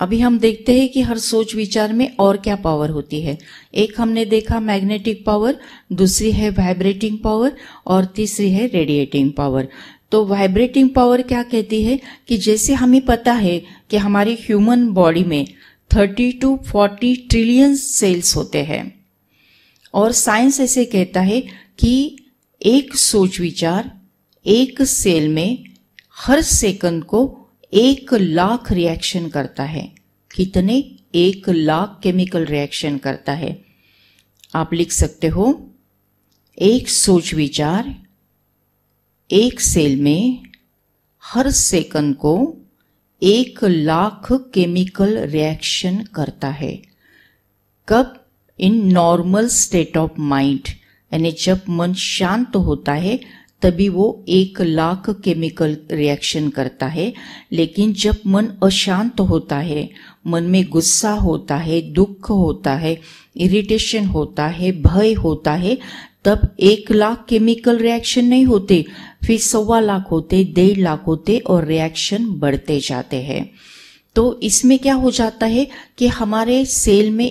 अभी हम देखते हैं कि हर सोच विचार में और क्या पावर होती है। एक हमने देखा मैग्नेटिक पावर, दूसरी है वाइब्रेटिंग पावर और तीसरी है रेडिएटिंग पावर। तो वाइब्रेटिंग पावर क्या कहती है कि जैसे हमें पता है कि हमारी ह्यूमन बॉडी में 30 to 40 ट्रिलियन सेल्स होते हैं और साइंस ऐसे कहता है कि एक सोच विचार एक सेल में हर सेकंड को 1 लाख रिएक्शन करता है। कितने? 1 लाख केमिकल रिएक्शन करता है। आप लिख सकते हो, एक सोच विचार एक सेल में हर सेकंड को 1 लाख केमिकल रिएक्शन करता है। कब? In normal state of mind, यानी जब मन शांत होता है तभी वो 1 लाख केमिकल रिएक्शन करता है। लेकिन जब मन अशांत होता है, मन में गुस्सा होता है, दुख होता है, इरिटेशन होता है, भय होता है, तब 1 लाख केमिकल रिएक्शन नहीं होते, फिर 1.25 लाख होते, 1.5 लाख होते और रिएक्शन बढ़ते जाते हैं। तो इसमें क्या हो जाता है कि हमारे सेल में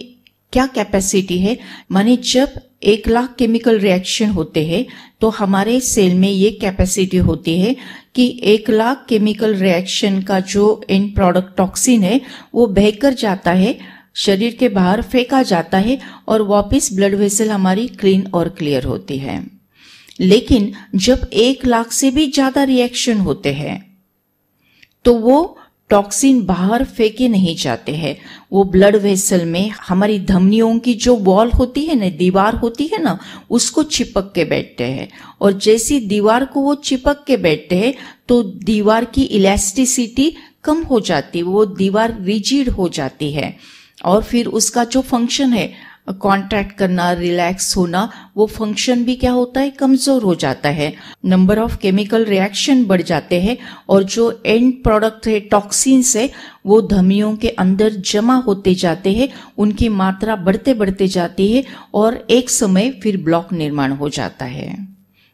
क्या कैपेसिटी है, माने जब 1 लाख केमिकल रिएक्शन होते हैं तो हमारे सेल में ये कैपेसिटी होती है कि 1 लाख केमिकल रिएक्शन का जो एंड प्रोडक्ट टॉक्सिन है वो बहकर जाता है, शरीर के बाहर फेंका जाता है और वापस ब्लड वेसल हमारी क्लीन और क्लियर होती है। लेकिन जब 1 लाख से भी ज्यादा रिएक्शन होते हैं तो वो टॉक्सिन बाहर फेंके नहीं जाते हैं, वो ब्लड वेसल में हमारी धमनियों की जो वॉल होती है ना, दीवार होती है ना, उसको चिपक के बैठते हैं। और जैसी दीवार को वो चिपक के बैठते हैं तो दीवार की इलास्टिसिटी कम हो जाती है, वो दीवार रिजिड हो जाती है और फिर उसका जो फंक्शन है कॉन्ट्रैक्ट करना, रिलैक्स होना, वो फंक्शन भी क्या होता है, कमजोर हो जाता है। नंबर ऑफ केमिकल रिएक्शन बढ़ जाते हैं और जो एंड प्रोडक्ट है टॉक्सिन्स है वो धमनियों के अंदर जमा होते जाते हैं, उनकी मात्रा बढ़ते बढ़ते जाती है और एक समय फिर ब्लॉक निर्माण हो जाता है।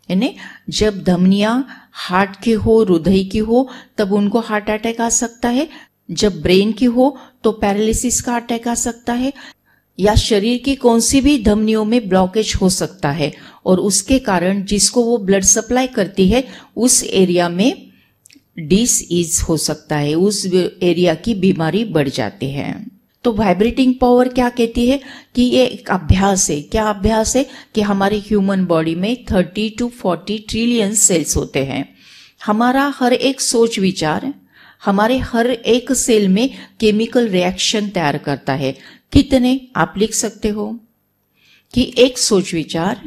यानी जब धमनियां हार्ट की हो, हृदय की हो, तब उनको हार्ट अटैक आ सकता है। जब ब्रेन की हो तो पैरालिसिस का अटैक आ सकता है, या शरीर की कौन सी भी धमनियों में ब्लॉकेज हो सकता है और उसके कारण जिसको वो ब्लड सप्लाई करती है उस एरिया में डिसीज हो सकता है, उस एरिया की बीमारी बढ़ जाती है। तो वाइब्रेटिंग पावर क्या कहती है कि ये एक अभ्यास है। क्या अभ्यास है? कि हमारी ह्यूमन बॉडी में 30 to 40 ट्रिलियन सेल्स होते हैं। हमारा हर एक सोच विचार हमारे हर एक सेल में केमिकल रिएक्शन तैयार करता है। कितने? आप लिख सकते हो कि एक सोच विचार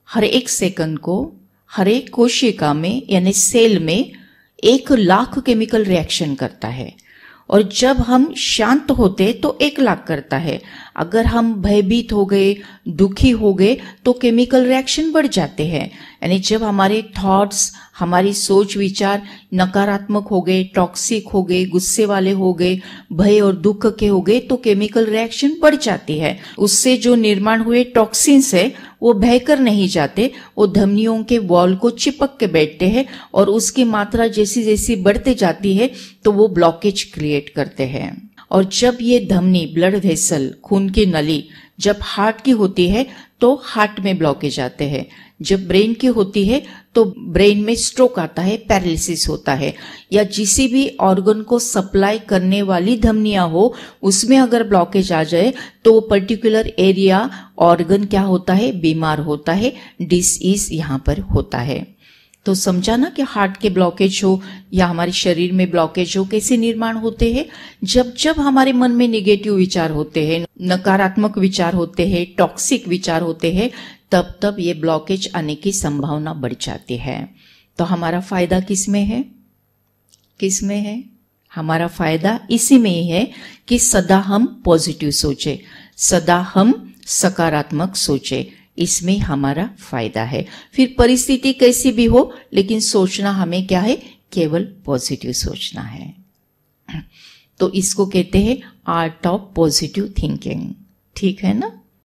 हर एक सेकंड को हर एक कोशिका में यानी सेल में 1 लाख केमिकल रिएक्शन करता है और जब हम शांत होते तो 1 लाख करता है। अगर हम भयभीत हो गए, दुखी हो गए तो केमिकल रिएक्शन बढ़ जाते हैं। यानी जब हमारे थॉट्स, हमारी सोच विचार नकारात्मक हो गए, टॉक्सिक हो गए, गुस्से वाले हो गए, भय और दुख के हो गए तो केमिकल रिएक्शन बढ़ जाती है। उससे जो निर्माण हुए टॉक्सिन्स है वो बहकर नहीं जाते, वो धमनियों के वॉल को चिपक के बैठते हैं और उसकी मात्रा जैसी जैसी बढ़ते जाती है तो वो ब्लॉकेज क्रिएट करते हैं। और जब ये धमनी, ब्लड वेसल, खून की नली जब हार्ट की होती है तो हार्ट में ब्लॉकेज आते हैं, जब ब्रेन की होती है तो ब्रेन में स्ट्रोक आता है, पैरालिसिस होता है, या किसी भी ऑर्गन को सप्लाई करने वाली धमनियां हो उसमें अगर ब्लॉकेज आ जाए तो पर्टिकुलर एरिया ऑर्गन क्या होता है, बीमार होता है, डिसीज यहाँ पर होता है। तो समझा ना कि हार्ट के ब्लॉकेज हो या हमारे शरीर में ब्लॉकेज हो कैसे निर्माण होते हैं। जब जब हमारे मन में निगेटिव विचार होते हैं, नकारात्मक विचार होते हैं, टॉक्सिक विचार होते हैं, तब तब ये ब्लॉकेज आने की संभावना बढ़ जाती है। तो हमारा फायदा किस में है? किस में है? हमारा फायदा इसी में ही है कि सदा हम पॉजिटिव सोचे, सदा हम सकारात्मक सोचे, इसमें हमारा फायदा है। फिर परिस्थिति कैसी भी हो लेकिन सोचना हमें क्या है, केवल पॉजिटिव सोचना है। तो इसको कहते हैं आर्ट ऑफ पॉजिटिव थिंकिंग। ठीक है ना?